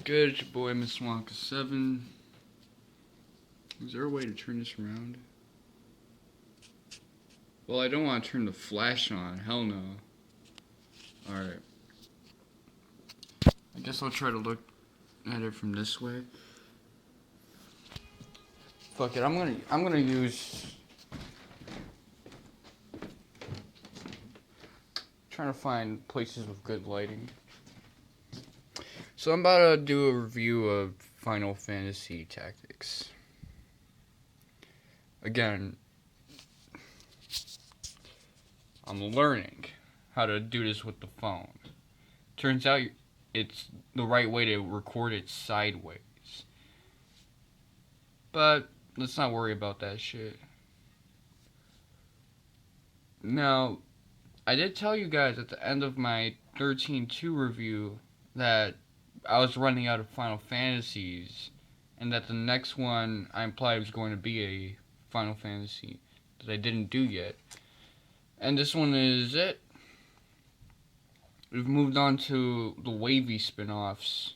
good? It's your boy Miss Wonka 7. Is there a way to turn this around? Well, I don't want to turn the flash on. Hell no. Alright. I guess I'll try to look at it from this way. Fuck it, I'm gonna use... Trying to find places with good lighting. So I'm about to do a review of Final Fantasy Tactics. Again, I'm learning how to do this with the phone. Turns out it's the right way to record it sideways. But let's not worry about that shit. Now, I did tell you guys at the end of my 13.2 review that I was running out of Final Fantasies, and that the next one I implied was going to be a Final Fantasy that I didn't do yet. And this one is it. We've moved on to the wavy spin-offs.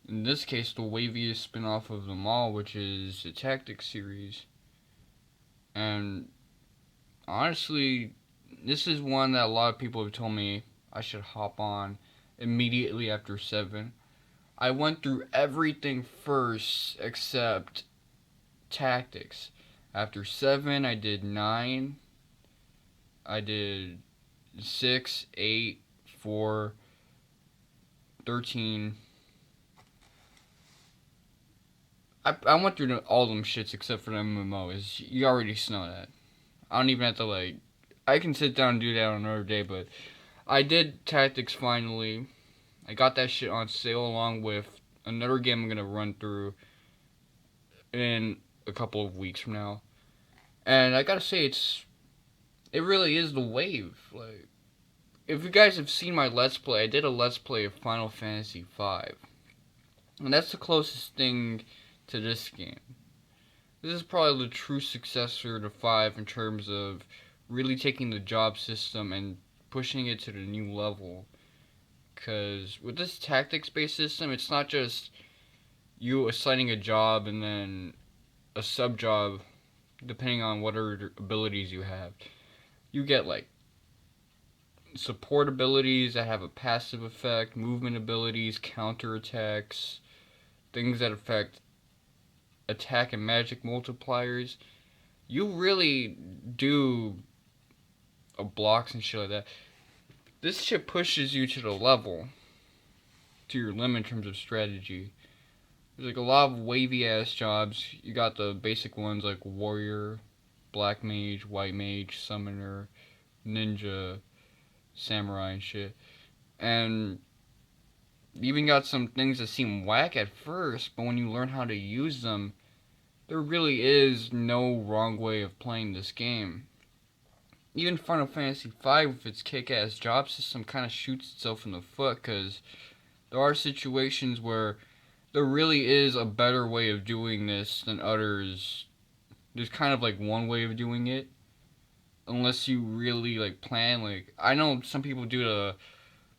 In this case, the waviest spin-off of them all, which is the Tactics series. And honestly, this is one that a lot of people have told me I should hop on immediately after 7. I went through everything first except Tactics. After 7, I did 9. I did 6, 8, 4, 13. I went through all them shits except for the MMOs. You already know that. I don't even have to I can sit down and do that on another day, but I did Tactics finally. I got that shit on sale along with another game I'm gonna run through in a couple of weeks from now. And I gotta say, it really is the wave. Like, if you guys have seen my Let's Play, I did a Let's Play of Final Fantasy V. And that's the closest thing to this game. This is probably the true successor to 5 in terms of really taking the job system and pushing it to the new level. Because with this tactics-based system, it's not just you assigning a job and then a sub-job depending on what other abilities you have. You get support abilities that have a passive effect, movement abilities, counterattacks, things that affect attack and magic multipliers. You really do blocks and shit like that. This shit pushes you to the level, to your limit in terms of strategy. There's a lot of wavy ass jobs. You got the basic ones like warrior, black mage, white mage, summoner, ninja, samurai and shit. And you even got some things that seem whack at first, but when you learn how to use them, there really is no wrong way of playing this game. Even Final Fantasy V with its kick-ass job system kind of shoots itself in the foot, because there are situations where there really is a better way of doing this than others. There's kind of one way of doing it, unless you really plan. I know some people do the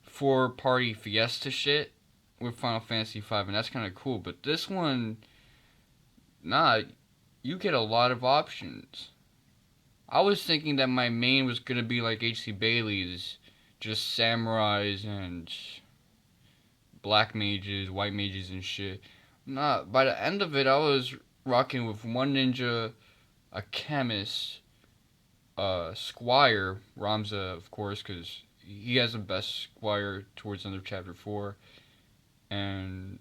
4-party fiesta shit with Final Fantasy V, and that's kind of cool, but this one, nah, you get a lot of options. I was thinking that my main was gonna be like H.C. Bailey's, just samurais and black mages, white mages and shit. Nah, by the end of it, I was rocking with one ninja, a chemist, squire, Ramza, of course, because he has the best squire towards the end of chapter 4, and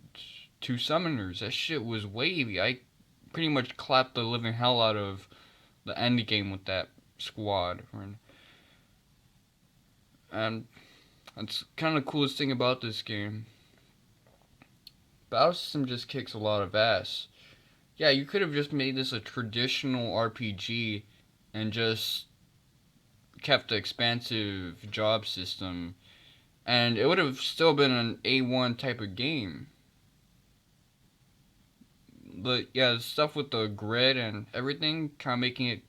2 summoners. That shit was wavy. I pretty much clapped the living hell out of the end game with that squad. And that's kind of the coolest thing about this game. Battle system just kicks a lot of ass. Yeah, you could have just made this a traditional RPG and just kept the expansive job system, and it would have still been an A1 type of game. But yeah, the stuff with the grid and everything, kind of making it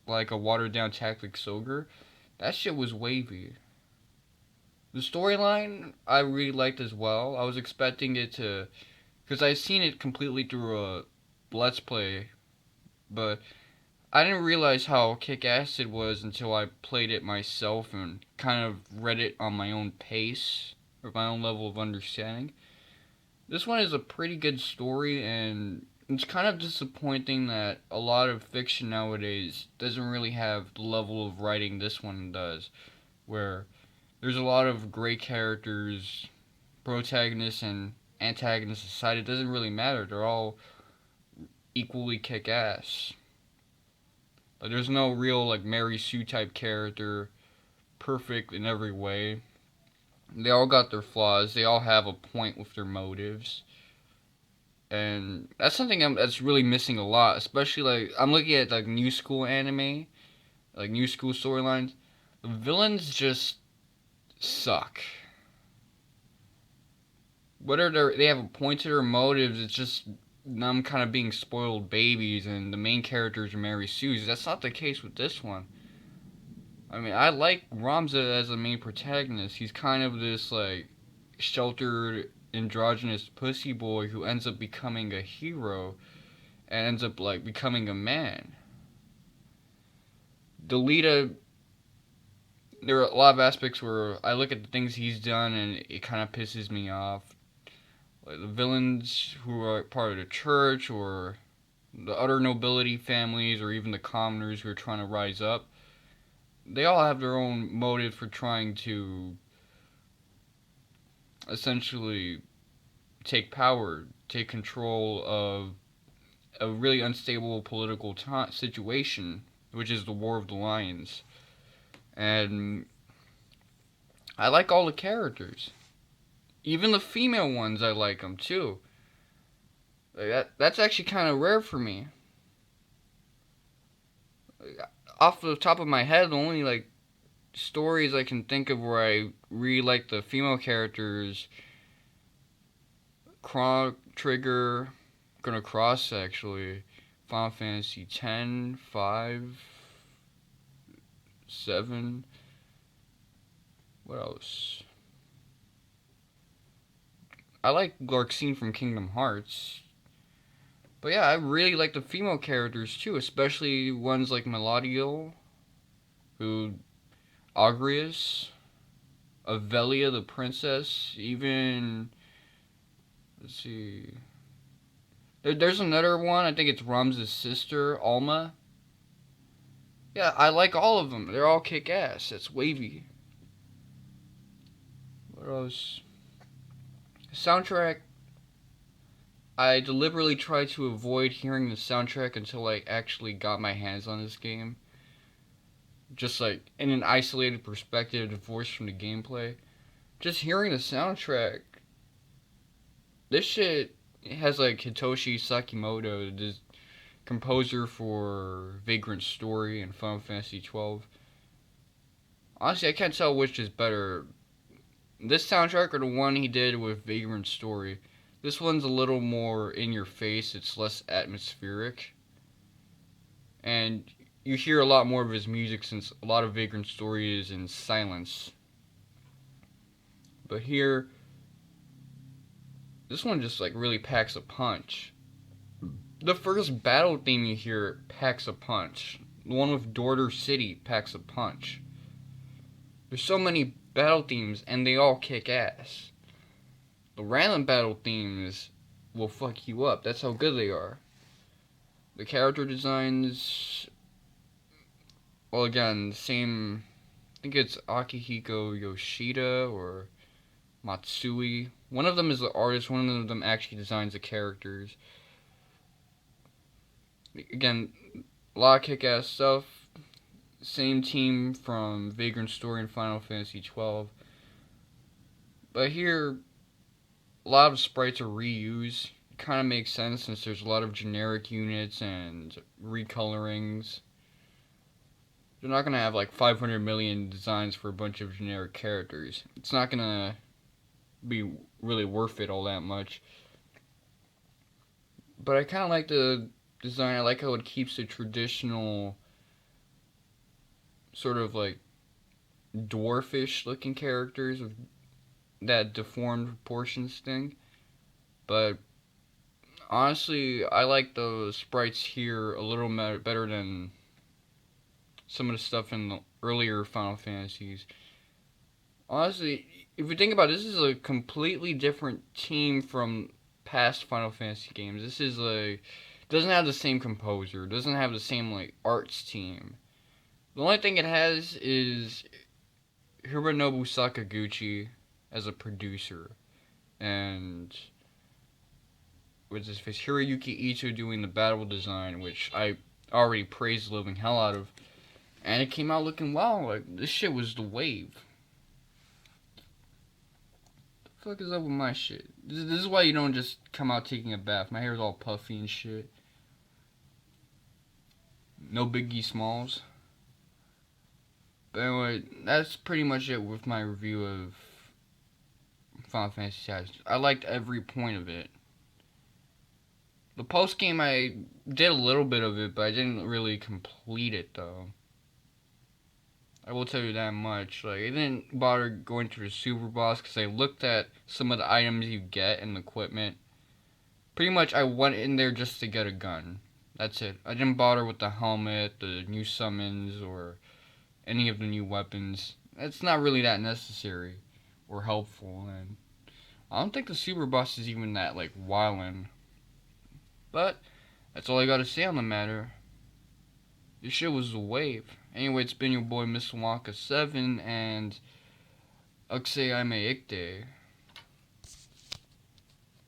like a watered down Tactics Ogre, that shit was wavy. The storyline I really liked as well. I was expecting it to, because I seen it completely through a let's play, but I didn't realize how kick-ass it was until I played it myself and kind of read it on my own pace or my own level of understanding. This one is a pretty good story, and it's kind of disappointing that a lot of fiction nowadays doesn't really have the level of writing this one does, where there's a lot of great characters, protagonists and antagonists aside. It doesn't really matter. They're all equally kick-ass. Like, there's no real like Mary Sue type character, perfect in every way. They all got their flaws. They all have a point with their motives, and that's something that's really missing a lot. Especially like I'm looking at like new school anime, like new school storylines. The villains just suck. Whether they have a point to their motives, it's just them kind of being spoiled babies, and the main characters are Mary Sue's. That's not the case with this one. I mean, I like Ramza as the main protagonist. He's kind of this like sheltered androgynous pussy boy who ends up becoming a hero and ends up like becoming a man. Delita, there are a lot of aspects where I look at the things he's done and it kind of pisses me off. Like the villains who are part of the church or the other nobility families or even the commoners who are trying to rise up, they all have their own motive for trying to essentially take power, take control of a really unstable political situation, which is the War of the Lions. And I like all the characters. Even the female ones, I like them too. Like that's actually kind of rare for me. Off the top of my head, the only like stories I can think of where I really like the female characters, Chrono Trigger, Gonna Cross actually, Final Fantasy 10, 5, 7. What else? I like Larxene from Kingdom Hearts. But yeah, I really like the female characters too, especially ones like Melodiel, who Agrias, Avelia the princess, even let's see. There's another one, I think it's Ramza's sister, Alma. Yeah, I like all of them. They're all kick ass. It's wavy. What else? Soundtrack. I deliberately tried to avoid hearing the soundtrack until I actually got my hands on this game. Just like in an isolated perspective, divorced from the gameplay. Just hearing the soundtrack. This shit has like Hitoshi Sakimoto, the composer for Vagrant Story and Final Fantasy 12. Honestly, I can't tell which is better. This soundtrack or the one he did with Vagrant Story. This one's a little more in your face, it's less atmospheric. And you hear a lot more of his music since a lot of Vagrant Story is in silence. But here, this one just like really packs a punch. The first battle theme you hear packs a punch. The one with Dorter City packs a punch. There's so many battle themes and they all kick ass. The random battle themes will fuck you up. That's how good they are. The character designs, well, again, same. I think it's Akihiko Yoshida or Matsui. One of them is the artist. One of them actually designs the characters. Again, a lot of kick-ass stuff. Same team from Vagrant Story and Final Fantasy 12. But here, a lot of sprites are reused. It kind of makes sense since there's a lot of generic units and recolorings. They're not going to have like 500 million designs for a bunch of generic characters. It's not going to be really worth it all that much. But I kind of like the design. I like how it keeps the traditional sort of like dwarfish looking characters with that deformed proportions thing. But honestly, I like the sprites here a little better than some of the stuff in the earlier Final Fantasies. Honestly, if you think about it, this is a completely different team from past Final Fantasy games. This is like doesn't have the same composer, doesn't have the same like arts team. The only thing it has is Hironobu Sakaguchi as a producer, and with his face Hiroyuki Ito doing the battle design, which I already praised the living hell out of, and it came out looking wow. Like this shit was the wave. The fuck is up with my shit? This is why you don't just come out taking a bath. My hair's all puffy and shit. No Biggie Smalls. But anyway, that's pretty much it with my review of Final Fantasy Tactics. I liked every point of it. The post game, I did a little bit of it, but I didn't really complete it though. I will tell you that much. Like, I didn't bother going to the super boss because I looked at some of the items you get and the equipment. Pretty much, I went in there just to get a gun. That's it. I didn't bother with the helmet, the new summons, or any of the new weapons. It's not really that necessary or helpful, and I don't think the super boss is even that like wildin'. But that's all I gotta say on the matter. This shit was a wave. Anyway, it's been your boy Mr. Wonka 7 and Uxie Ame Ikte.